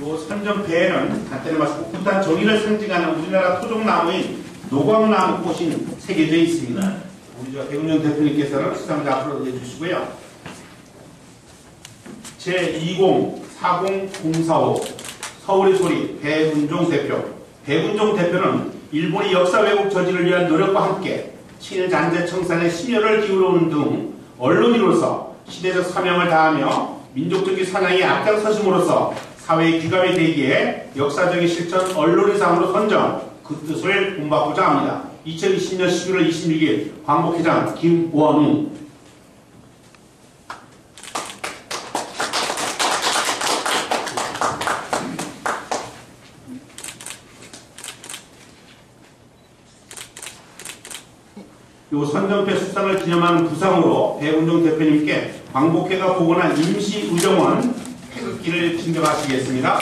요 선전패에는 간단히 말해서 꿋꿋한 정의를 상징하는 우리나라 토종나무인 노광나무 꽃이 새겨져 있습니다. 우리 백운정 대표님께서는 수상자 앞으로 내주시고요. 제2040-045 서울의 소리 백운종 대표. 백운종 대표는 일본이 역사 왜곡 저지를 위한 노력과 함께 친일잔재 청산에 심혈을 기울여오는 등 언론인으로서 시대적 사명을 다하며 민족적인 사냥에 앞장서심으로써 사회의 귀감이 되기에 역사적인 실천 언론인상으로 선정, 그 뜻을 본받고자 합니다. 2020년 11월 26일 광복회장 김원웅. 요 선전패 수상을 기념하는 부상으로 백운종 대표님께 광복회가 복원한 임시우정원 태극기를 진정하시겠습니다.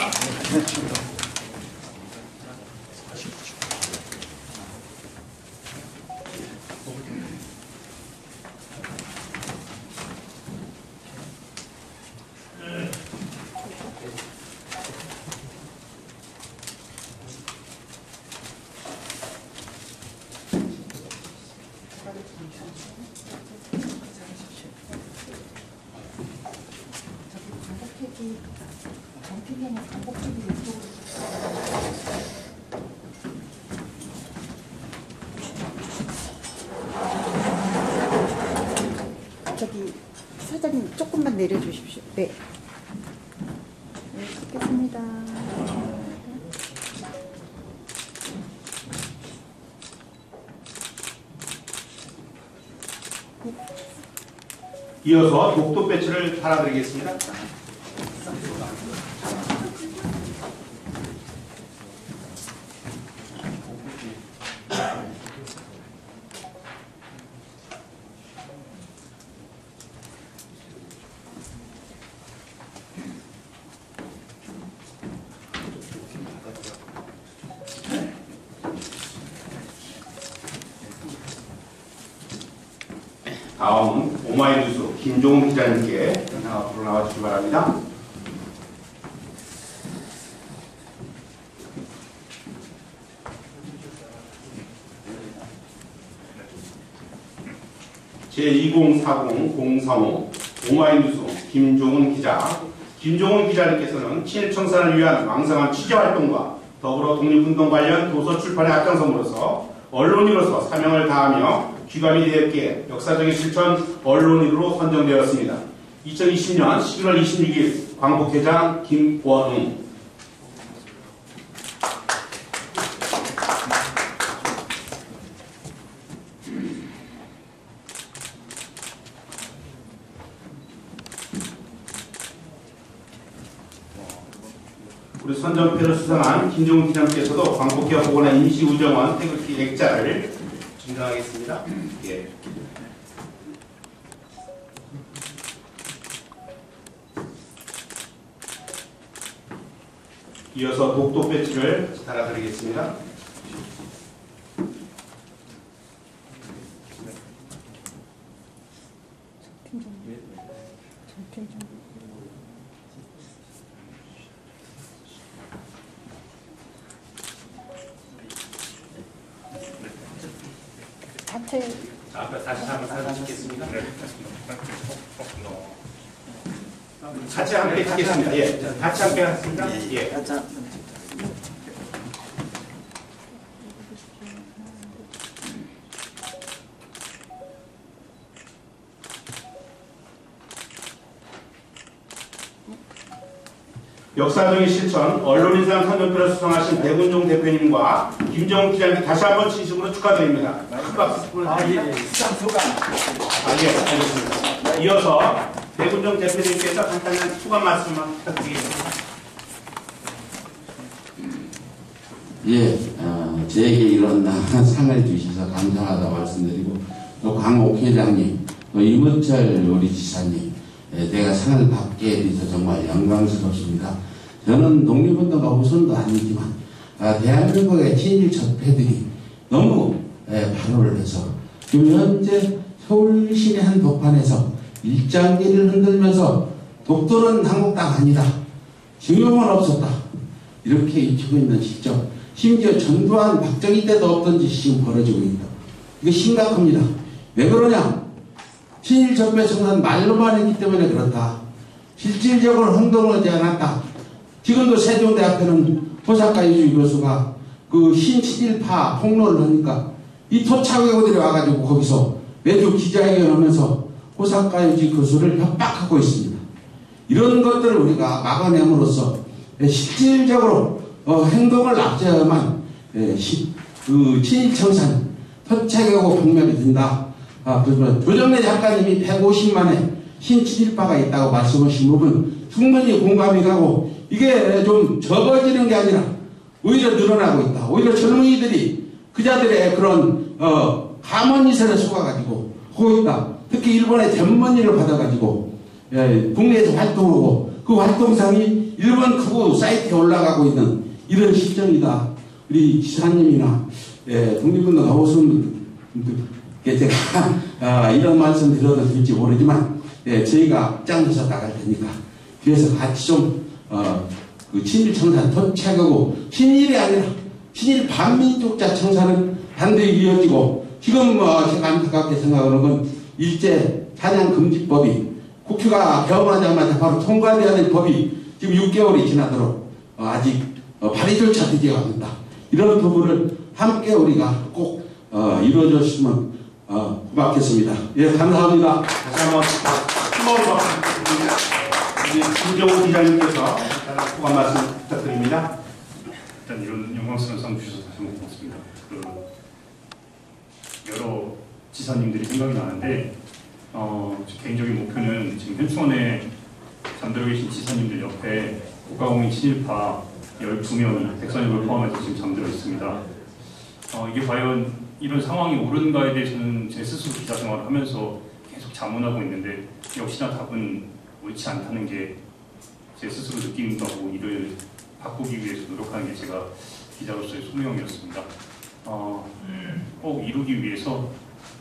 저기 사장님 조금만 내려주십시오. 네. 네, 찍겠습니다. 이어서 독도 배치를 달아드리겠습니다. 다음은 오마이뉴스 김종훈 기자님께 앞으로 나와주시기 바랍니다. 제2040-035 오마이뉴스 김종훈 기자. 김종훈 기자님께서는 친일청산을 위한 왕성한 취재활동과 더불어 독립운동 관련 도서 출판에 앞장섬으로써 언론인으로서 사명을 다하며 귀감이 되었기에 역사적인 실천 언론인으로 선정되었습니다. 2020년 11월 26일 광복회장 김원웅. 우리 선전패를 수상한 김종훈 기자님께서도 광복회와 복원한 임시우정원 태극기 액자를 증정하겠습니다. 예. 이어서 독도 배지를 달아드리겠습니다. 앞에 다시 한번 살펴보겠습니다. 같이 함께 찍겠습니다. 예, 같이 함께 하겠습니다. 예. 역사적인 실천, 언론인상 선전표를 수상하신 백운종 대표님과 김정훈 기자님께 다시 한번 진심으로 축하드립니다. 큰 박수. 수상 소감. 예, 알겠습니다. 이어서 백운종 대표님께서 간단한 소감 말씀만 부탁드리겠습니다. 예, 제게 이런 상을 주셔서 감사하다고 말씀드리고, 또 강옥 회장님, 또 임은철 우리 지사님, 내가 상을 받게 돼서 정말 영광스럽습니다. 저는 독립운동가 우선도 아니지만 대한민국의 친일 적폐들이 너무 발언을 해서 지금 현재 서울 시내 한 독판에서 일장기를 흔들면서 독도는 한국당 아니다, 징용은 없었다. 이렇게 잊히고 있는 시점. 심지어 전두환 박정희 때도 없던 짓이 지금 벌어지고 있다. 이게 심각합니다. 왜 그러냐? 친일 적폐 청산 말로만 했기 때문에 그렇다. 실질적으로 행동하지 않았다. 지금도 세종대학교는 호사카이주 교수가 그 신친일파 폭로를 하니까 이 토착외고들이 와가지고 거기서 매주 기자회견하면서 호사카이주 교수를 협박하고 있습니다. 이런 것들을 우리가 막아냄으로써 실질적으로 행동을 앞세워야만 그 친일청산 토착외고 폭멸이 된다. 그래서 조정래 작가님이 150만의 신친일파가 있다고 말씀하신 부분 충분히 공감이 가고 이게 좀 적어지는 게 아니라 오히려 늘어나고 있다. 오히려 젊은이들이 그자들의 그런 가문이설에 속아가지고 하고 있다. 특히 일본의 전문의를 받아가지고 국내에서 활동하고 그 활동상이 일본 극우 사이트에 올라가고 있는 이런 시점이다. 우리 지사님이나 독립운동 하오신 분들께 제가 이런 말씀 드려도 될지 모르지만 저희가 앞장서서 나갈 테니까 뒤에서 같이 좀 그 친일 청산 토착하고 친일이 아니라 친일 반민족자 청산은 반드시 이어지고 지금 제가 안타깝게 생각하는 건 일제 사냥 금지법이 국회가 개헌하자마자 바로 통과돼야 될 법이 지금 6개월이 지나도록 아직 발의조차 되지 않는다. 이런 부분을 함께 우리가 꼭 이루어졌으면 고맙겠습니다. 예, 감사합니다. 다시 한번 힘으로 박수드립니다. 김정우 기자님께서 소감 말씀 부탁드립니다. 일단 이런 영광스러운 상 주셔서 다시 한번 고맙습니다. 여러 지사님들이 생각이 나는데 제 개인적인 목표는 지금 현충원에 잠들어 계신 지사님들 옆에 국가공인 친일파 12명이 백선엽을 포함해서 지금 잠들어 있습니다. 이게 과연 이런 상황이 옳은가에 대해서는 제 스스로 기자 생활을 하면서 계속 자문하고 있는데 역시나 답은 옳지 않다는 게 제 스스로 느끼는 거고 이를 바꾸기 위해서 노력하는 게 제가 기자로서의 소명이었습니다. 꼭 이루기 위해서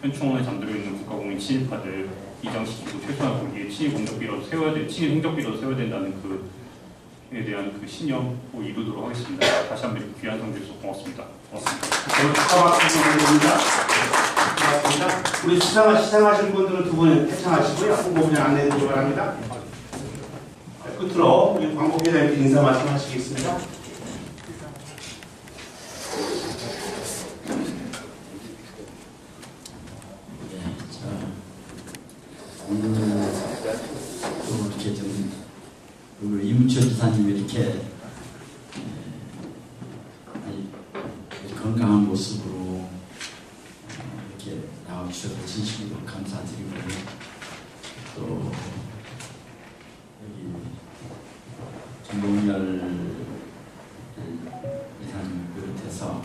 현충원에 잠들어 있는 국가공인 친일파들 이장시키고 최소한 거기에 친일 공덕비라도 세워야 돼, 친일 행적비라도 세워야 된다는 그에 대한 그 신념 꼭 이루도록 하겠습니다. 다시 한번 이렇게 귀한 상 주셔서 고맙습니다. 고맙습니다. 고맙습니다. 우리 시상하신 분들은 두 분 퇴장하시고요. 홍보부장 안내해 주시기 바랍니다. 끝으로 우리 광고기자님께 인사 말씀하시겠습니다. 오늘 이렇게 좀 이문철 지사님이 이렇게 건강한 모습으로 이렇게 나와주셔서 진심으로 감사드리고요. 또 여기 김동열 이사님을 비롯해서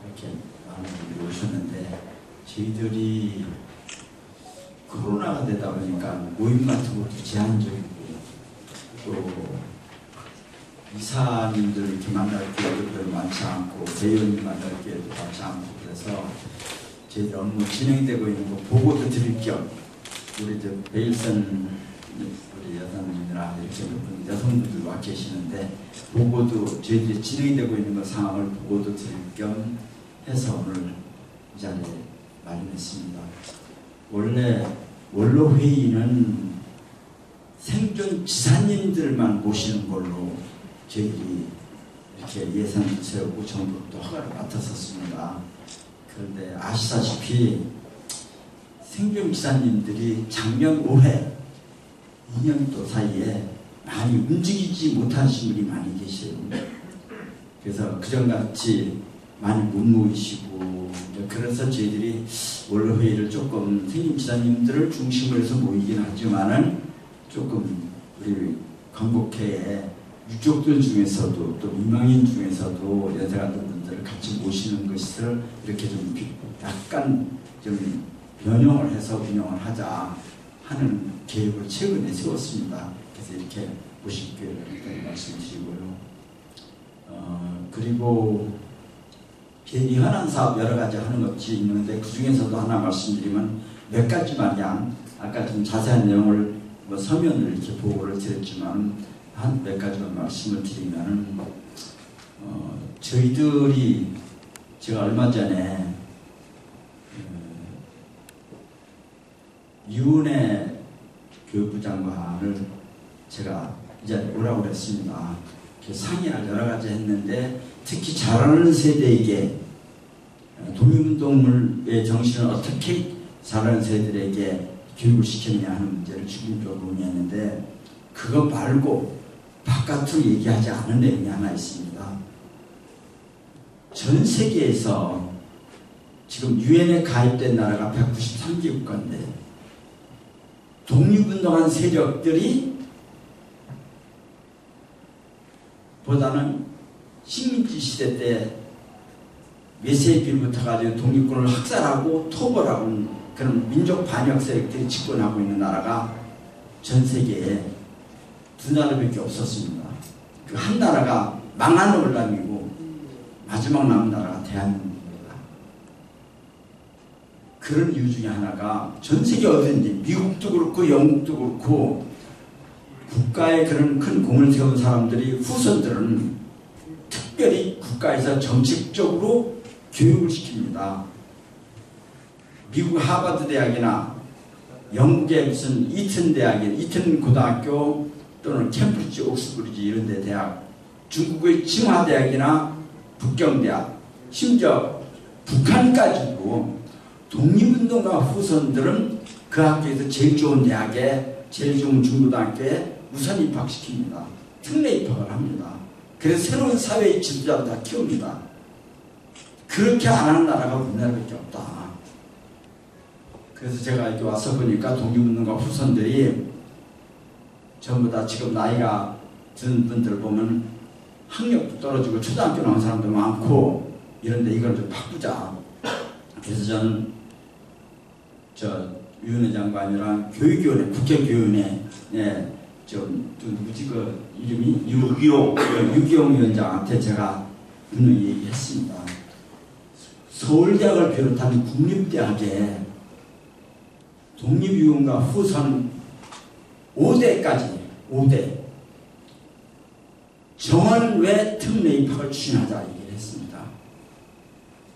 이렇게 많은 분들이 오셨는데 저희들이 코로나가 되다 보니까 모임 같은 것도 제한적이고 또 이사님들 이렇게 만날 기회도 많지 않고 대의원님 만날 기회도 많지 않고 그래서 저희들 업무 진행되고 있는 거 보고도 드릴 겸 우리 이제 베일선 우리 여사님이나 이렇게 여성분들 와 계시는데 보고도 저희들이 진행되고 있는 거 상황을 보고도 드릴 겸 해서 오늘 이 자리에 마련했습니다. 원래 원로 회의는 생존 지사님들만 모시는 걸로 저희들이 이렇게 예산도 세우고 정부도 허가를 맡았었습니다. 그런데 아시다시피 생존 지사님들이 작년 올해 2년도 사이에 많이 움직이지 못하신 분이 많이 계세요. 그래서 그전같이 많이 못 모이시고 그래서 저희들이 원로 회의를 조금 생존 지사님들을 중심으로 해서 모이긴 하지만은 조금 우리 광복회에 유족들 중에서도 또 민망인 중에서도 연세 같은 분들을 같이 모시는 것을 이렇게 좀 약간 좀 변형을 해서 운영을 하자 하는 계획을 최근에 세웠습니다. 그래서 이렇게 모실 기회를 말씀드리고요. 그리고 괜히 현안 사업 여러 가지 하는 것이 있는데 그 중에서도 하나 말씀드리면 몇 가지 마냥 아까 좀 자세한 내용을 서면을 이렇게 보고를 드렸지만 한 몇 가지만 말씀을 드리면은 저희들이 제가 얼마 전에 유은혜 교육부 장관을 제가 이제 오라고 그랬습니다. 상의를 여러 가지 했는데 특히 자라는 세대에게 독립운동의 정신을 어떻게 자라는 세대들에게 교육을 시켰냐 하는 문제를 중심적으로 논의했는데 그거 말고 바깥으로 얘기하지 않은 내용이 하나 있습니다. 전 세계에서 지금 유엔에 가입된 나라가 193개국가인데 독립운동한 세력들이 보다는 식민지 시대 때 메세비부터 가지고 독립군을 학살하고 토벌하고 그런 민족 반역 세력들이 집권하고 있는 나라가 전 세계에 두 나라밖에 없었습니다. 그 한 나라가 망한 월남이고 마지막 남은 나라가 대한민국입니다. 그런 이유 중에 하나가 전 세계 어디든지 미국도 그렇고 영국도 그렇고 국가에 그런 큰 공을 세운 사람들이 후손들은 특별히 국가에서 정책적으로 교육을 시킵니다. 미국 하버드 대학이나 영국의 무슨 이튼 대학이나 이튼 고등학교 또는 캠브리지, 옥스브리지 이런 데 대학, 중국의 칭화대학이나 북경대학, 심지어 북한까지도 독립운동가 후손들은 그 학교에서 제일 좋은 대학에 제일 좋은 중고등학교에 우선 입학시킵니다. 특례 입학을 합니다. 그래서 새로운 사회의 지도자를 다 키웁니다. 그렇게 안 하는 나라가 우리나라밖에 없다. 그래서 제가 이렇게 와서 보니까 독립운동가 후손들이 전부 다 지금 나이가 든 분들 보면 학력도 떨어지고 초등학교 나온 사람도 많고 이런데 이걸 좀 바꾸자. 그래서 저는 유은혜 장관이랑 교육위원회, 국회교육위원회 누구지 그 이름이 유기용 위원장한테 제가 분명히 얘기했습니다. 서울대학을 비롯한 국립대학에 독립유공과 후손 5대까지 5대 정원외 특례 입학을 추진하자 얘기를 했습니다.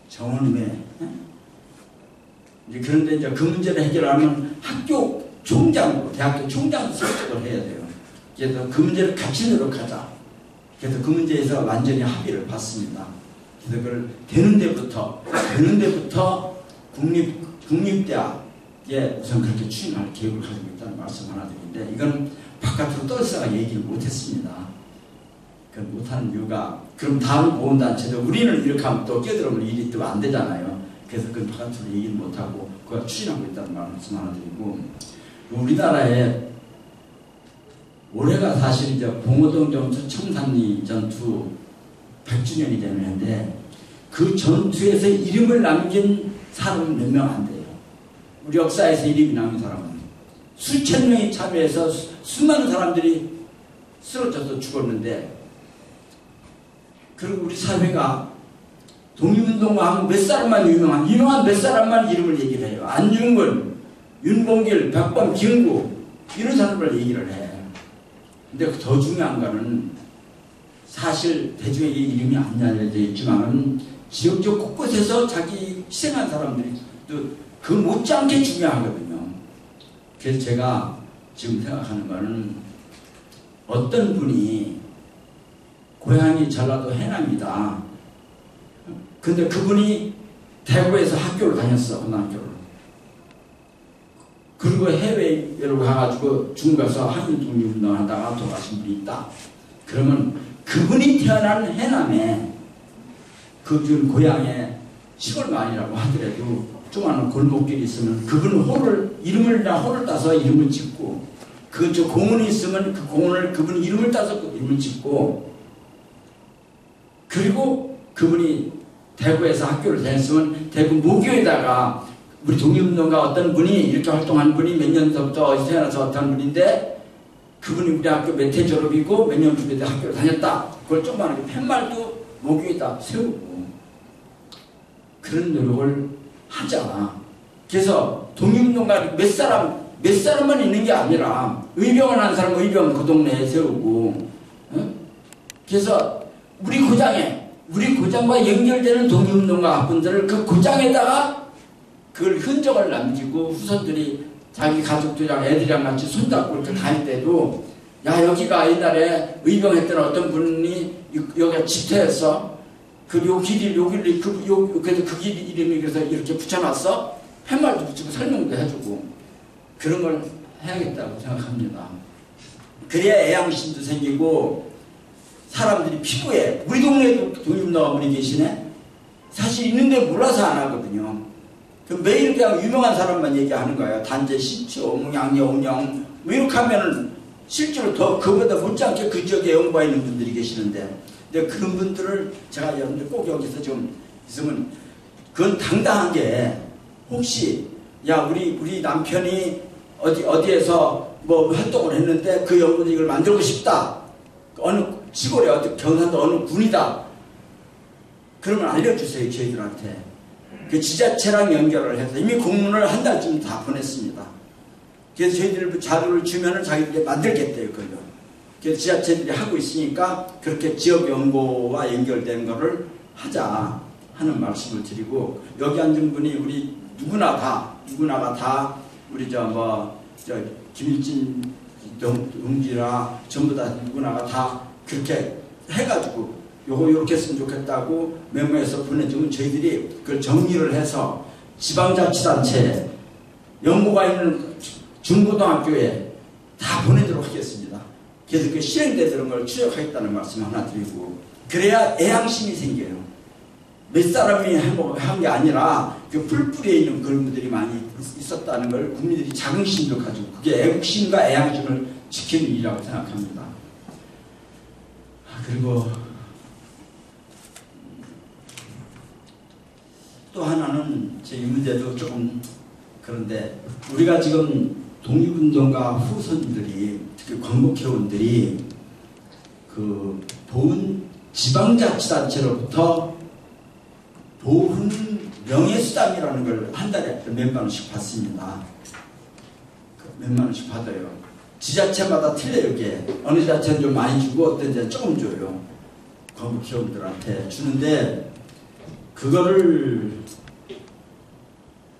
정원외. 그런데 이제 그 문제를 해결하면 학교 총장으로 대학교 총장으로 설득을 해야 돼요. 그래서 그 문제를 같이 노력하자. 그래서 그 문제에서 완전히 합의를 봤습니다. 그래서 그걸 되는 데부터 국립대학에 우선 그렇게 추진할 계획을 가지고 있다는 말씀 하나 드리는데 이건 바깥으로 떠들다가 얘기를 못했습니다. 그 못하는 이유가 그럼 다른 보훈단체도 우리는 이렇게 하면 또 끼어들으면 일이 또 안 되잖아요. 그래서 그건 바깥으로 얘기를 못하고 그걸 추진하고 있다는 말씀 하나 드리고 우리나라에 올해가 사실 이제 봉오동 전투 청산리 전투 100주년이 되는데 그 전투에서 이름을 남긴 사람은 몇 명 안 돼요. 우리 역사에서 이름이 남은 사람은 수천 명이 참여해서 수많은 사람들이 쓰러져서 죽었는데 그리고 우리 사회가 독립운동가 하면 몇 사람만 유명한 몇 사람만 이름을 얘기를 해요. 안중근, 윤봉길, 박범, 김구 이런 사람을 얘기를 해. 근데 더 중요한 거는 사실 대중에게 이름이 안 알려져 있지만 지역적 곳곳에서 자기 희생한 사람들이 또 그 못지않게 중요하거든요. 그래서 제가 지금 생각하는 거는 어떤 분이 고향이 전라도 해남이다. 근데 그분이 대구에서 학교를 다녔어, 고등학교를. 그리고 해외로 가가지고 중국 가서 한일 독립운동을 하다가 돌아가신 분이 있다. 그러면 그분이 태어난 해남에 그 고향에 시골 마을이라고 하더라도 조그마한 골목길이 있으면 그분 이름을 따서 이름을 짓고 그 공원이 있으면 그 공원을 그분 이름을 따서 그 이름을 짓고 그리고 그분이 대구에서 학교를 다녔으면 대구 모교에다가 우리 독립운동가 어떤 분이 이렇게 활동한 분이 몇 년서부터 어디서 태어나서 어떤 분인데 그분이 우리 학교 몇 해 졸업이고 몇 년 후에 학교를 다녔다. 그걸 조그마한 팻말도 모교에다 세우고 그런 노력을 하자. 그래서 독립운동가 몇 사람만 있는 게 아니라 의병을 한 사람 의병 그 동네에 세우고 그래서 우리 고장과 연결되는 독립운동가 분들을 그 고장에다가 그걸 흔적을 남기고 후손들이 자기 가족들이랑 애들이랑 같이 손잡고 이렇게 다닐 때도 야 여기가 옛날에 의병했던 어떤 분이 여기가 집터였어. 그요 길이 그래서 그 길 이름이 그래서 이렇게 붙여놨어. 팻말도 붙이고 설명도 해주고 그런 걸 해야겠다고 생각합니다. 그래야 애양심도 생기고 사람들이 피부에 우리 동네에도 독립운동가분이 계시네. 사실 있는데 몰라서 안 하거든요. 매일 그냥 유명한 사람만 얘기하는 거예요. 단재, 신초, 양여운영 뭐 이렇게 하면은 실제로 더 그보다 못지않게 그 지역에 연구가 있는 분들이 계시는데 근데 그런 분들을 제가 여러분들 꼭 여기서 좀 있으면 그건 당당한 게 혹시 야 우리 남편이 어디에서 뭐 활동을 했는데 그 연구는 이걸 만들고 싶다. 어느 시골에 경상도 어느 군이다. 그러면 알려주세요 저희들한테. 그 지자체랑 연결을 해서 이미 공문을 한 달쯤 다 보냈습니다. 그래서 저희들 자료를 주면은 자기들이 만들겠대요 그걸로. 그래서 지자체들이 하고 있으니까 그렇게 지역 연구와 연결된 거를 하자 하는 말씀을 드리고 여기 앉은 분이 우리 누구나가 다 우리 김일진 동지나 전부 다 누구나가 다 그렇게 해가지고 요거 요렇게 했으면 좋겠다고 메모해서 보내주면 저희들이 그걸 정리를 해서 지방자치단체 연구가 있는 중고등학교에 다 보내도록 하겠습니다. 그래서 그 실행되는 걸 추적하겠다는 말씀 하나 드리고 그래야 애양심이 생겨요. 몇 사람이 한 게 아니라 그 풀뿌리에 있는 그런 분들이 많이 있었다는 걸 국민들이 자긍심도 가지고 그게 애국심과 애양심을 지키는 일이라고 생각합니다. 그리고 또 하나는 제 이 문제도 조금 그런데 우리가 지금 독립운동가 후손들이 특히 광복회원들이 그 보훈 지방자치단체로부터 보훈 명예수당이라는 걸 한 달에 몇만 원씩 받습니다. 몇만 원씩 받아요. 지자체마다 틀려요. 이게 어느 지자체는 좀 많이 주고 어떤 데는 조금 줘요. 광복회원들한테 주는데 그거를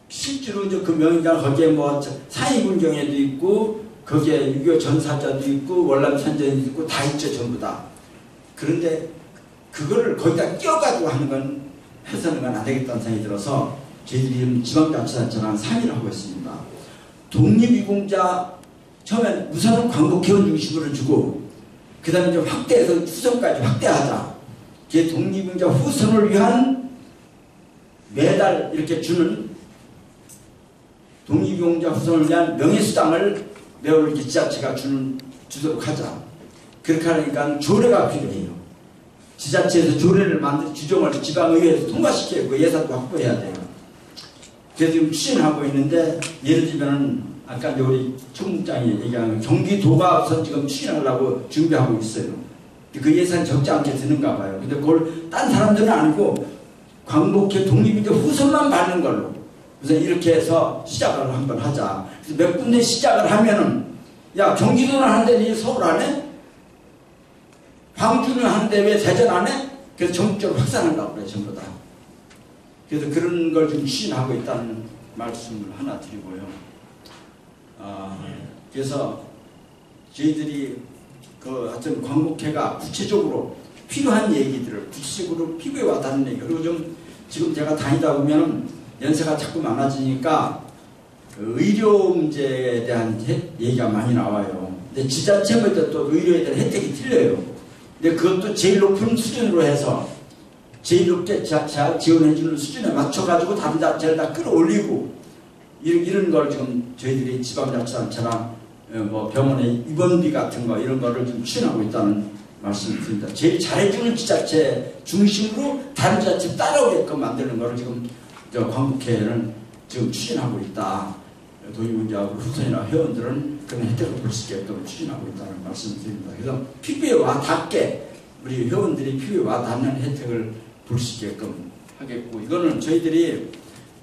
실제로 이제 그 명의가 거기에 뭐 상위군경에도 있고 거기에 6.25 전사자도 있고 월남 선전도 있고 다 있죠 전부 다. 그런데 그거를 거기다 끼워가지고 하는 건 해서는 안 되겠다는 생각이 들어서 저희들이 지방자치단체랑 상의를 하고 있습니다. 독립유공자 처음엔 우선은 광복회원 중심으로 주고 그 다음에 좀 확대해서 후손까지 확대하자. 그 독립유공자 후손을 위한 매달 이렇게 주는 독립유공자 후손을 위한 명예수당을 매월 이렇게 지자체가 주도록 하자. 그렇게 하니까 조례가 필요해요. 지자체에서 조례를 규정을 지방의회에서 통과시키고 예산도 확보해야 돼요. 그래서 지금 추진하고 있는데 예를 들면 아까 우리 총무장이 얘기하는 경기도가 우선 지금 추진하려고 준비하고 있어요. 그 예산이 적지 않게 드는가 봐요. 근데 그걸 딴 사람들은 아니고 광복회 독립유공자 후손만 받는 걸로 우선 이렇게 해서 시작을 한번 하자. 그래서 몇 군데 시작을 하면은 야 경기도는 하는데 서울 안 해? 광주는 하는데 왜 대전 안 해? 그래서 전국적으로 확산한다고 그래요 전부 다. 그래서 그런 걸 좀 추진하고 있다는 말씀을 하나 드리고요. 그래서 저희들이 그 하여튼 광복회가 구체적으로 필요한 얘기들을 구체적으로 피부에 와닿는 얘기. 그리고 좀 지금 제가 다니다 보면 연세가 자꾸 많아지니까 그 의료 문제에 대한 얘기가 많이 나와요. 근데 지자체마다 또 의료에 대한 혜택이 틀려요. 근데 그것도 제일 높은 수준으로 해서 제일 높게 잘 지원해주는 수준에 맞춰가지고 다른 자체를 다 끌어올리고 이런 걸 지금 저희들이 지방자치단체랑 뭐 병원의 입원비 같은 거 이런 거를 좀 추진하고 있다는 말씀을 드립니다. 제일 잘해주는 지자체 중심으로 다른 지자체 따라오게끔 만드는 거를 지금 광복회는 지금 추진하고 있다. 독립운동가 후손이나 회원들은 그런 혜택을 볼 수 있게끔 추진하고 있다는 말씀을 드립니다. 그래서 피부에 와닿게 우리 회원들이 피부에 와닿는 혜택을 볼 수 있게끔 하겠고 이거는 저희들이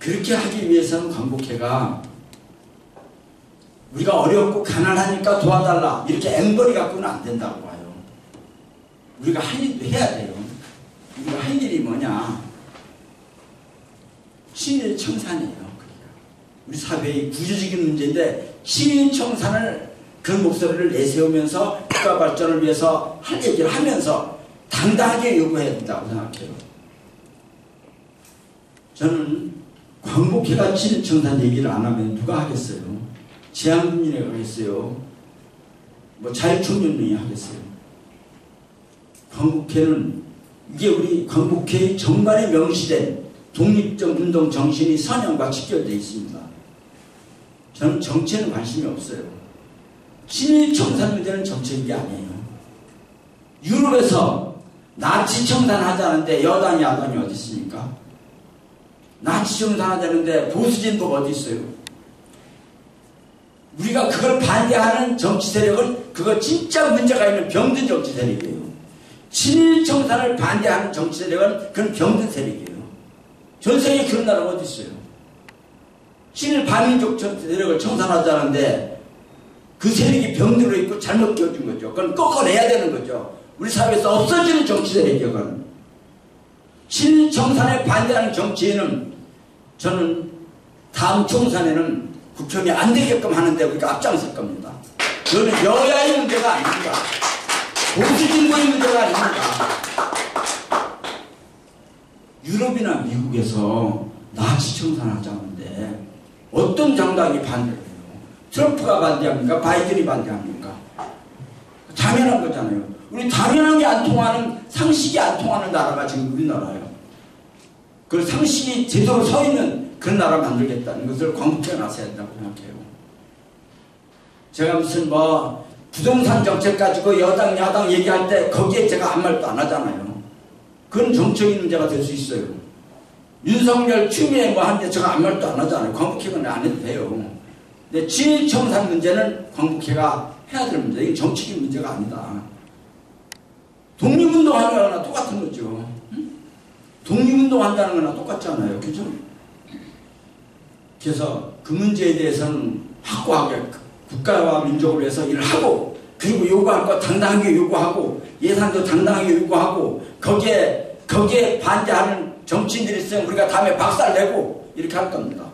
그렇게 하기 위해서는 광복회가 우리가 어렵고 가난하니까 도와달라 이렇게 앵벌이 갖고는 안 된다고 봐요. 우리가 할 일도 해야 돼요. 우리가 할 일이 뭐냐? 친일 청산이에요. 우리 사회의 구조적인 문제인데 친일 청산을 그 목소리를 내세우면서 국가 발전을 위해서 할 얘기를 하면서 당당하게 요구해야 된다고 생각해요. 저는 광복회가 친일 청산 얘기를 안 하면 누가 하겠어요? 제한군인회가 하겠어요? 뭐 자유총연맹이 하겠어요? 광복회는 이게 우리 광복회의 전반에 명시된 독립적 운동 정신이 선언과 직결되어 있습니다. 저는 정치에는 관심이 없어요. 친일 청산 문제는 정책이 아니에요. 유럽에서 나치 청산하자는데 여당이 야당이 어디 있습니까? 나치 청산하자는데 보수 진보가 어디 있어요? 우리가 그걸 반대하는 정치 세력은 그거 진짜 문제가 있는 병든 정치 세력이에요. 친일 청산을 반대하는 정치 세력은 그건 병든 세력이에요. 전 세계에 그런 나라가 어디 있어요? 친일 반민족 세력을 청산하자는데 그 세력이 병들어 있고 잘못 끼워준 거죠. 그건 꺾어내야 되는 거죠. 우리 사회에서 없어지는 정치 세력이에요. 그건. 친일 청산에 반대하는 정치인은 저는 다음 총선에는 국힘이 안 되게끔 하는데 우리가 앞장설 겁니다. 그거는 여야의 문제가 아닙니다. 보수 진보의 문제가 아닙니다. 유럽이나 미국에서 나치 청산하자는데 어떤 정당이 반대를 해요? 트럼프가 반대합니까? 바이든이 반대합니까? 당연한 거잖아요. 우리 당연한 게 안 통하는, 상식이 안 통하는 나라가 지금 우리나라예요. 그 상식이 제대로 서 있는 그런 나라 만들겠다는 것을 광복해 놨어야 된다고 생각해요. 제가 무슨 뭐 부동산 정책 가지고 여당 야당 얘기할 때 거기에 제가 아무 말도 안 하잖아요. 그건 정책인 문제가 될 수 있어요. 윤석열 추미애 뭐 하는데 제가 아무 말도 안 하잖아요. 광복회는 안 해도 돼요. 근데 친일 청산 문제는 광복회가 해야 될 문제. 이게 정치적인 문제가 아니다. 독립운동 하는 거나 똑같은 거죠. 독립운동 한다는 거나 똑같잖아요. 그죠? 그래서 그 문제에 대해서는 확고하게 국가와 민족을 위해서 일을 하고, 그리고 요구할 거 당당하게 요구하고, 예산도 당당하게 요구하고, 거기에 반대하는 정치인들이 있으면 우리가 다음에 박살내고 이렇게 할 겁니다.